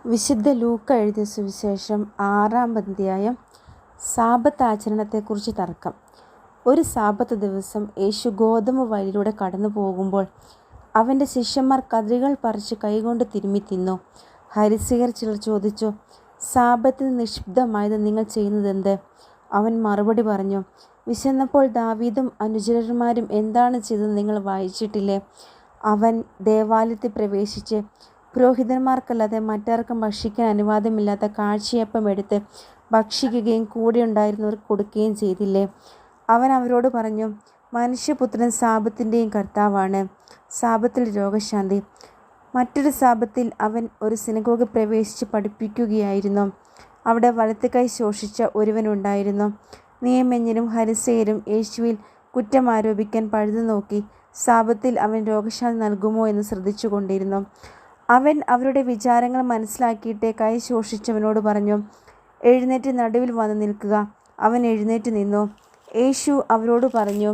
വിശുദ്ധ ലൂക്ക എഴുതിയ സുവിശേഷം 6-ാം അധ്യായം. സാബത്ത് ആചരണത്തെക്കുറിച്ച് തർക്കം. ഒരു സാബത്ത് ദിവസം യേശു ഗോതമ്പ് വയലിലൂടെ കടന്നു പോകുമ്പോൾ അവൻ്റെ ശിഷ്യന്മാർ കതിരുകൾ പറിച്ച് കൈകൊണ്ട് തിരുമ്മി തിന്നു. ഫരിസേയർ ചിലർ ചോദിച്ചു, സാബത്തിന് നിഷിദ്ധമായത് നിങ്ങൾ ചെയ്യുന്നതെന്ത്? അവൻ മറുപടി പറഞ്ഞു, വിശന്നപ്പോൾ ദാവീദും അനുചരന്മാരും എന്താണ് ചെയ്തത് നിങ്ങൾ വായിച്ചിട്ടില്ലേ? അവൻ ദേവാലയത്തിൽ പ്രവേശിച്ച് പുരോഹിതന്മാർക്കല്ലാതെ മറ്റാർക്കും ഭക്ഷിക്കാൻ അനുവാദമില്ലാത്ത കാഴ്ചയപ്പം എടുത്ത് ഭക്ഷിക്കുകയും കൂടെ ഉണ്ടായിരുന്നവർക്ക് കൊടുക്കുകയും ചെയ്തില്ലേ? അവൻ അവരോട് പറഞ്ഞു, മനുഷ്യപുത്രൻ സാബത്തിൻ്റെയും കർത്താവാണ്. സാബത്തിൽ രോഗശാന്തി. മറ്റൊരു സാബത്തിൽ അവൻ ഒരു സിനഗോഗിൽ പ്രവേശിച്ച് പഠിപ്പിക്കുകയായിരുന്നു. അവിടെ വലത്ത് കൈ ശോഷിച്ച ഒരുവനുണ്ടായിരുന്നു. നിയമജ്ഞരും ഫരിസേയരും യേശുവിൽ കുറ്റം ആരോപിക്കാൻ പഴുതു നോക്കി സാബത്തിൽ അവൻ രോഗശാന്തി നൽകുമോ എന്ന് ശ്രദ്ധിച്ചു കൊണ്ടിരുന്നു. അവൻ അവരുടെ വിചാരങ്ങൾ മനസ്സിലാക്കിയിട്ട് കൈ ശോഷിച്ചവനോട് പറഞ്ഞു, എഴുന്നേറ്റ് നടുവിൽ വന്ന് നിൽക്കുക. അവൻ എഴുന്നേറ്റ് നിന്നു. യേശു അവരോട് പറഞ്ഞു,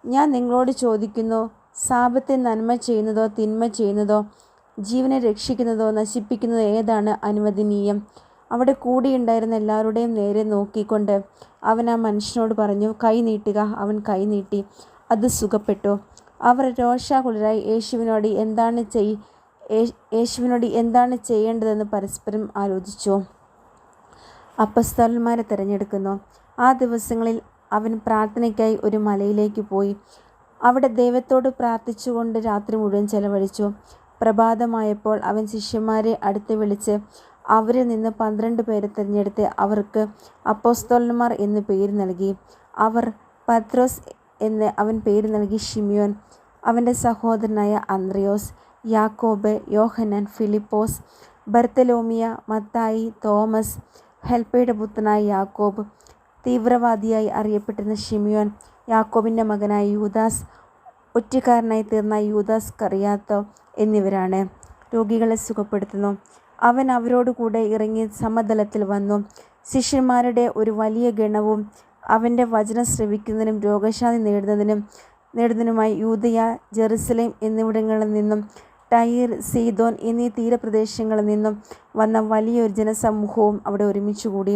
ഞാൻ നിങ്ങളോട് ചോദിക്കുന്നു, സാബത്തിൽ നന്മ ചെയ്യുന്നതോ തിന്മ ചെയ്യുന്നതോ, ജീവനെ രക്ഷിക്കുന്നതോ നശിപ്പിക്കുന്നതോ ഏതാണ് അനുവദനീയം? അവിടെ കൂടിയുണ്ടായിരുന്ന എല്ലാവരുടെയും നേരെ നോക്കിക്കൊണ്ട് അവൻ ആ മനുഷ്യനോട് പറഞ്ഞു, കൈ നീട്ടുക. അവൻ കൈ നീട്ടി. അത് സുഖപ്പെട്ടു. അവർ രോഷാകുലരായി യേശുവിനോട് എന്താണ് ചെയ്യേണ്ടതെന്ന് പരസ്പരം ആലോചിച്ചു. അപ്പസ്തോലന്മാരെ തിരഞ്ഞെടുക്കുന്നു. ആ ദിവസങ്ങളിൽ അവൻ പ്രാർത്ഥനയ്ക്കായി ഒരു മലയിലേക്ക് പോയി. അവിടെ ദൈവത്തോട് പ്രാർത്ഥിച്ചുകൊണ്ട് രാത്രി മുഴുവൻ ചെലവഴിച്ചു. പ്രഭാതമായപ്പോൾ അവൻ ശിഷ്യന്മാരെ അടുത്ത് വിളിച്ച് അവരിൽ നിന്ന് 12 പേരെ തിരഞ്ഞെടുത്ത് അവർക്ക് അപ്പോസ്തോലന്മാർ എന്ന് പേര് നൽകി. അവർ പത്രോസ് എന്ന് അവൻ പേര് നൽകി, ശിമിയോൻ, അവൻ്റെ സഹോദരനായ അന്ത്രയോസ്, യാക്കോബ്, യോഹന്നാൻ, ഫിലിപ്പോസ്, ബർത്തലോമിയ, മത്തായി, തോമസ്, ഹെൽപ്പയുടെ പുത്രനായ യാക്കോബ്, തീവ്രവാദിയായി അറിയപ്പെട്ടിരുന്ന ശിമിയോൻ, യാക്കോബിൻ്റെ മകനായ യൂദാസ്, ഒറ്റുകാരനായി തീർന്ന യൂദാസ് കറിയാത്തോ എന്നിവരാണ്. രോഗികളെ സുഖപ്പെടുത്തുന്നു. അവൻ അവരോടുകൂടെ ഇറങ്ങി സമതലത്തിൽ വന്നു. ശിഷ്യന്മാരുടെ ഒരു വലിയ ഗണവും അവൻ്റെ വചനം ശ്രവിക്കുന്നതിനും രോഗശാന്തി നേടുന്നതിനുമായി യൂദയ, ജെറുസലേം എന്നിവിടങ്ങളിൽ നിന്നും ടൈർ, സീദോൻ എന്നീ തീരപ്രദേശങ്ങളിൽ നിന്നും വന്ന വലിയൊരു ജനസമൂഹവും അവിടെ ഒരുമിച്ചുകൂടി.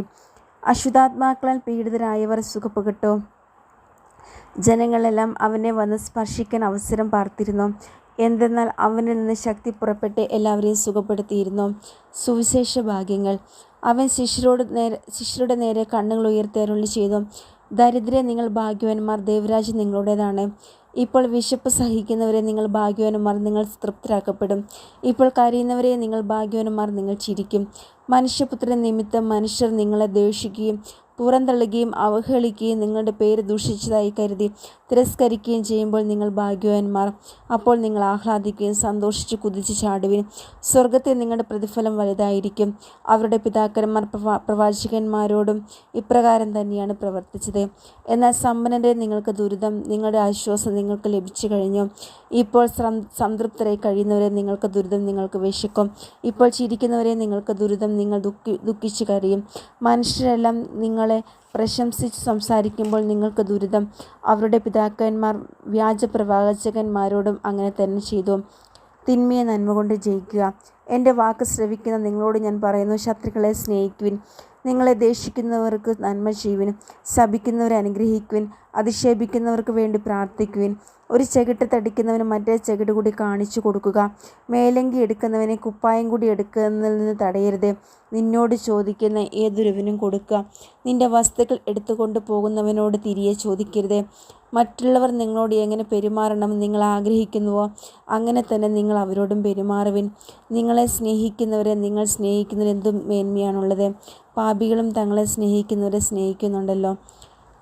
അശുദ്ധാത്മാക്കളാൽ പീഡിതരായവർ സുഖപ്പെട്ടു. ജനങ്ങളെല്ലാം അവനെ വന്ന് സ്പർശിക്കാൻ അവസരം പാർത്തിരുന്നു. എന്തെന്നാൽ അവനിൽ നിന്ന് ശക്തി എല്ലാവരെയും സുഖപ്പെടുത്തിയിരുന്നു. സുവിശേഷ ഭാഗ്യങ്ങൾ. അവൻ ശിഷ്യരുടെ നേരെ കണ്ണുകൾ ഉയർത്തി അരുളി ചെയ്തു, ദരിദ്രരെ നിങ്ങൾ ഭാഗ്യവാന്മാർ, ദൈവരാജ്യം നിങ്ങളുടേതാണ്. ഇപ്പോൾ വിശപ്പ് സഹിക്കുന്നവരെ നിങ്ങൾ ഭാഗ്യവാന്മാർ, നിങ്ങൾ തൃപ്തരാക്കപ്പെടും. ഇപ്പോൾ കരയുന്നവരെ നിങ്ങൾ ഭാഗ്യവാന്മാർ, നിങ്ങൾ ചിരിക്കും. മനുഷ്യപുത്രൻ നിമിത്തം മനുഷ്യർ നിങ്ങളെ ദ്വേഷിക്കുകയും പുറന്തള്ളുകയും അവഹേളിക്കുകയും നിങ്ങളുടെ പേര് ദൂഷിച്ചതായി കരുതി തിരസ്കരിക്കുകയും ചെയ്യുമ്പോൾ നിങ്ങൾ ഭാഗ്യവാന്മാർ. അപ്പോൾ നിങ്ങൾ ആഹ്ലാദിക്കുകയും സന്തോഷിച്ച് കുതിച്ച് ചാടുവിൻ. സ്വർഗത്തിൽ നിങ്ങളുടെ പ്രതിഫലം വലുതായിരിക്കും. അവരുടെ പിതാക്കന്മാർ പ്രവാചകന്മാരോടും ഇപ്രകാരം തന്നെയാണ് പ്രവർത്തിച്ചത്. എന്നാൽ സമ്പന്നരെ നിങ്ങൾക്ക് ദുരിതം, നിങ്ങളുടെ ആശ്വാസം നിങ്ങൾക്ക് ലഭിച്ചു കഴിഞ്ഞു. ഇപ്പോൾ സംതൃപ്തരായി കഴിയുന്നവരെ നിങ്ങൾക്ക് ദുരിതം, നിങ്ങൾക്ക് വിശക്കും. ഇപ്പോൾ ചിരിക്കുന്നവരെ നിങ്ങൾക്ക് ദുരിതം, നിങ്ങൾ ദുഃഖിച്ച് കരയും. മനുഷ്യരെല്ലാം നിങ്ങളെ പ്രശംസിച്ച് സംസാരിക്കുമ്പോൾ നിങ്ങൾക്ക് ദുരിതം. അവരുടെ പിതാക്കന്മാർ വ്യാജപ്രവാചകന്മാരോടും അങ്ങനെ തന്നെ ചെയ്തു. തിന്മയെ നന്മ കൊണ്ട് ജയിക്കുക. എൻ്റെ വാക്ക് ശ്രവിക്കുന്ന നിങ്ങളോട് ഞാൻ പറയുന്നു, ശത്രുക്കളെ സ്നേഹിക്കുവിൻ, നിങ്ങളെ ദേഷിക്കുന്നവർക്ക് നന്മ ചെയ്യുവിൻ, ശപിക്കുന്നവരെ അനുഗ്രഹിക്കുവിൻ, അധിക്ഷേപിക്കുന്നവർക്ക് വേണ്ടി പ്രാർത്ഥിക്കുവിൻ. ഒരു ചെകിട്ട് തടിക്കുന്നവന് മറ്റേ ചെകിട് കൂടി കാണിച്ചു കൊടുക്കുക. മേലങ്കി എടുക്കുന്നവനെ കുപ്പായം കൂടി എടുക്കുന്നതിൽ നിന്ന് തടയരുത്. നിന്നോട് ചോദിക്കുന്ന ഏതൊരുവനും കൊടുക്കുക. നിന്റെ വസ്തുക്കൾ എടുത്തുകൊണ്ട് പോകുന്നവനോട് തിരികെ ചോദിക്കരുത്. മറ്റുള്ളവർ നിങ്ങളോട് എങ്ങനെ പെരുമാറണമെന്ന് നിങ്ങൾ ആഗ്രഹിക്കുന്നുവോ അങ്ങനെ തന്നെ നിങ്ങൾ അവരോടും പെരുമാറുവിൻ. നിങ്ങളെ സ്നേഹിക്കുന്നവരെ നിങ്ങൾ സ്നേഹിക്കുന്നതിൽ എന്തും മേന്മയാണുള്ളത്? പാപികളും തങ്ങളെ സ്നേഹിക്കുന്നവരെ സ്നേഹിക്കുന്നുണ്ടല്ലോ.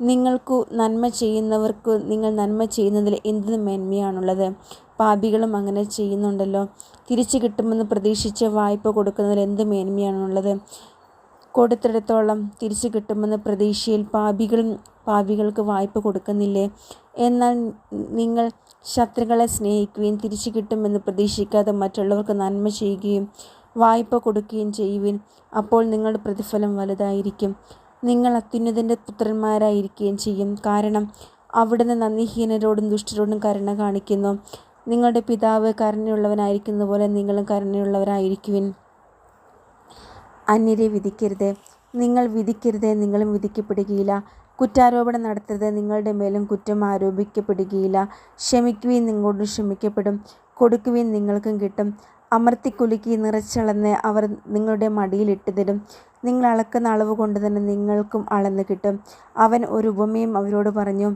നിങ്ങൾക്കു നന്മ ചെയ്യുന്നവർക്ക് നിങ്ങൾ നന്മ ചെയ്യുന്നതിൽ എന്ത് മേന്മയാണുള്ളത്? പാപികളും അങ്ങനെ ചെയ്യുന്നുണ്ടല്ലോ. തിരിച്ചു കിട്ടുമെന്ന് പ്രതീക്ഷിച്ച് വായ്പ കൊടുക്കുന്നതിൽ എന്ത് മേന്മയാണുള്ളത്? കൊടുത്തിടത്തോളം തിരിച്ചു കിട്ടുമെന്ന പ്രതീക്ഷയിൽ പാപികൾക്ക് വായ്പ കൊടുക്കുന്നില്ലേ? എന്നാൽ നിങ്ങൾ ശത്രുക്കളെ സ്നേഹിക്കുകയും തിരിച്ചു കിട്ടുമെന്ന് പ്രതീക്ഷിക്കാതെ മറ്റുള്ളവർക്ക് നന്മ ചെയ്യുകയും വായ്പ കൊടുക്കുകയും ചെയ്യുവിൻ. അപ്പോൾ നിങ്ങളുടെ പ്രതിഫലം വലുതായിരിക്കും. നിങ്ങൾ അത്യുന്നതൻ്റെ പുത്രന്മാരായിരിക്കുകയും ചെയ്യും. കാരണം അവിടുന്ന് നന്ദിഹീനരോടും ദുഷ്ടരോടും കരുണ കാണിക്കുന്നു. നിങ്ങളുടെ പിതാവ് കരുണയുള്ളവനായിരിക്കുന്ന പോലെ നിങ്ങളും കരുണയുള്ളവരായിരിക്കുവിൻ. അന്യരെ വിധിക്കരുത്, നിങ്ങൾ വിധിക്കരുത്, നിങ്ങളും വിധിക്കപ്പെടുകയില്ല. കുറ്റാരോപണം നടത്തരുത്, നിങ്ങളുടെ മേലും കുറ്റം ആരോപിക്കപ്പെടുകയില്ല. ക്ഷമിക്കുവിൻ, നിങ്ങളോട് ക്ഷമിക്കപ്പെടും. കൊടുക്കുവിൻ, നിങ്ങൾക്കും കിട്ടും. അമർത്തിക്കുലുക്കി നിറച്ചളന്ന് അവർ നിങ്ങളുടെ മടിയിൽ ഇട്ടുതരും. നിങ്ങൾ അളക്കുന്ന അളവ് കൊണ്ട് തന്നെ നിങ്ങൾക്കും അളന്ന് കിട്ടും. അവൻ ഒരു ഉപമയും അവരോട് പറഞ്ഞു.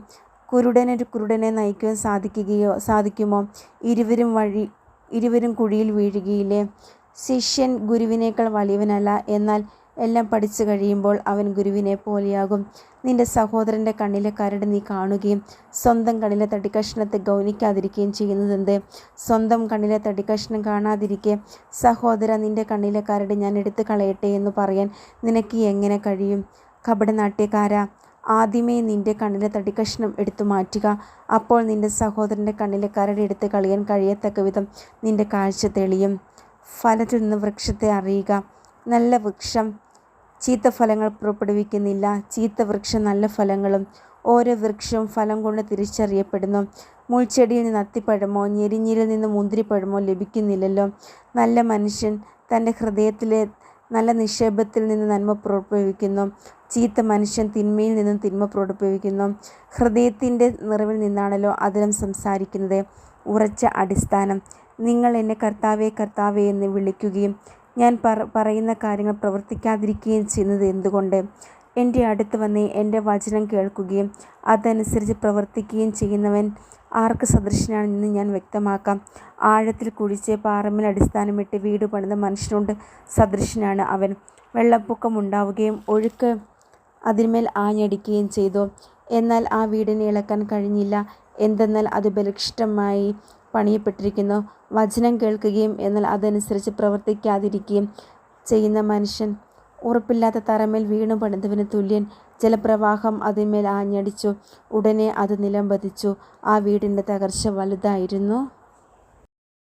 കുരുടനൊരു കുരുടനെ നയിക്കുവാൻ സാധിക്കുമോ? ഇരുവരും കുഴിയിൽ വീഴുകയില്ലേ? ശിഷ്യൻ ഗുരുവിനേക്കാൾ വലിയവനല്ല, എന്നാൽ എല്ലാം പഠിച്ചു കഴിയുമ്പോൾ അവൻ ഗുരുവിനെ പോലെയാകും. നിന്റെ സഹോദരൻ്റെ കണ്ണിലെ കരട് നീ കാണുകയും സ്വന്തം കണ്ണിലെ തടിക്കഷ്ണത്തെ ഗൗനിക്കാതിരിക്കുകയും ചെയ്യുന്നതെന്ത്? സ്വന്തം കണ്ണിലെ തടിക്കഷ്ണം കാണാതിരിക്കെ സഹോദര, നിന്റെ കണ്ണിലെ കരട് ഞാൻ എടുത്തു കളയട്ടെ എന്ന് പറയാൻ നിനക്ക് എങ്ങനെ കഴിയും? കപടനാട്യക്കാരാ, ആദ്യമേ നിന്റെ കണ്ണിലെ തടിക്കഷ്ണം എടുത്തു മാറ്റുക, അപ്പോൾ നിന്റെ സഹോദരൻ്റെ കണ്ണിലെ കരട് എടുത്ത് കളയാൻ കഴിയത്തക്ക വിധം നിന്റെ കാഴ്ച തെളിയും. ഫലത്തിൽ നിന്ന് വൃക്ഷത്തെ അറിയുക. നല്ല വൃക്ഷം ചീത്ത ഫലങ്ങൾ പുറപ്പെടുവിക്കുന്നില്ല, ചീത്ത വൃക്ഷം നല്ല ഫലങ്ങളും. ഓരോ വൃക്ഷവും ഫലം കൊണ്ട് തിരിച്ചറിയപ്പെടുന്നു. മുൾച്ചെടിയിൽ നിന്ന് അത്തിപ്പഴമോ ഞെരിഞ്ഞിലിൽ നിന്ന് മുന്തിരിപ്പഴമോ ലഭിക്കുന്നില്ലല്ലോ. നല്ല മനുഷ്യൻ തൻ്റെ ഹൃദയത്തിലെ നല്ല നിക്ഷേപത്തിൽ നിന്ന് നന്മ പുറപ്പെടുവിക്കുന്നു, ചീത്ത മനുഷ്യൻ തിന്മയിൽ നിന്നും തിന്മ പുറപ്പെടുവിക്കുന്നു. ഹൃദയത്തിൻ്റെ നിറവിൽ നിന്നാണല്ലോ അതിലും സംസാരിക്കുന്നത്. ഉറച്ച അടിസ്ഥാനം. നിങ്ങൾ എന്നെ കർത്താവേ കർത്താവേ എന്ന് വിളിക്കുകയും ഞാൻ പറയുന്ന കാര്യങ്ങൾ പ്രവർത്തിക്കാതിരിക്കുകയും ചെയ്യുന്നത് എന്തുകൊണ്ട്? എൻ്റെ അടുത്ത് വന്ന് എൻ്റെ വചനം കേൾക്കുകയും അതനുസരിച്ച് പ്രവർത്തിക്കുകയും ചെയ്യുന്നവൻ ആർക്ക് സദൃശനാണെന്ന് ഞാൻ വ്യക്തമാക്കാം. ആഴത്തിൽ കുഴിച്ച് പാറമേൽ അടിസ്ഥാനമിട്ട് വീട് പണിത മനുഷ്യനോട് സദൃശനാണ് അവൻ. വെള്ളപ്പൊക്കം ഉണ്ടാവുകയും ഒഴുക്ക് അതിന്മേൽ ആഞ്ഞടിക്കുകയും ചെയ്തു. എന്നാൽ ആ വീടിനെ ഇളക്കാൻ കഴിഞ്ഞില്ല. എന്തെന്നാൽ അത് ബലിഷ്ഠമായി പണിയപ്പെട്ടിരിക്കുന്നു. വചനം കേൾക്കുകയും എന്നാൽ അതനുസരിച്ച് പ്രവർത്തിക്കാതിരിക്കുകയും ചെയ്യുന്ന മനുഷ്യൻ ഉറപ്പില്ലാത്ത തറമേൽ വീണു പണിതവന് തുല്യൻ. ജലപ്രവാഹം അതിന്മേൽ ആഞ്ഞടിച്ചു, ഉടനെ അത് നിലം പതിച്ചു. ആ വീടിൻ്റെ തകർച്ച വലുതായിരുന്നു.